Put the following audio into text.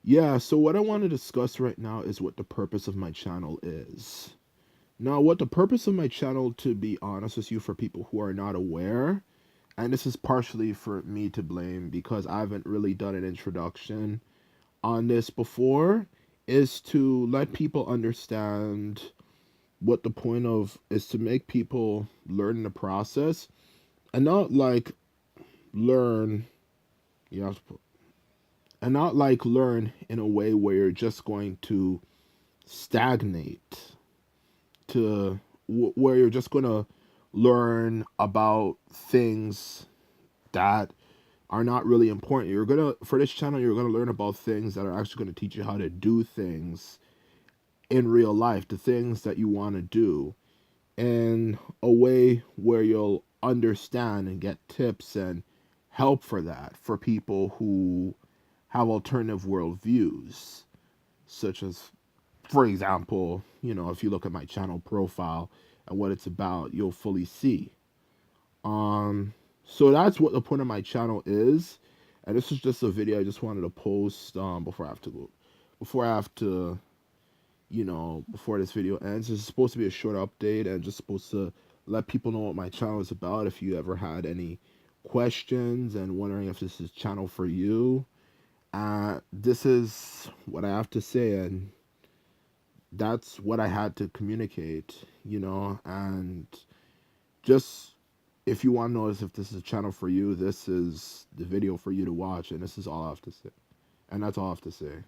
Yeah, so what I want to discuss right now is what the purpose of my channel is. Now, what the purpose of my channel, to be honest with you, for people who are not aware, and this is partially for me to blame because I haven't really done an introduction on this before, is to let people understand what the point of is to make people learn the process and not like learn, you have to put, and not like learn in a way where you're just going to stagnate to where you're just going to learn about things that are not really important. You're going to, for this channel, you're going to learn about things that are actually going to teach you how to do things in real life, the things that you want to do in a way where you'll understand and get tips and help for that for people who have alternative worldviews, such as, for example, if you look at my channel profile and what it's about, you'll fully see. Um, so that's what the point of my channel is, and this is just a video I just wanted to post before I have to go, before I have to, before this video ends. This is supposed to be a short update and just supposed to let people know what my channel is about. If you ever had any questions and wondering if this is channel for you, this is what I have to say, and that's what I had to communicate, and just if you want to know if this is a channel for you, this is the video for you to watch, and this is all I have to say. And that's all I have to say.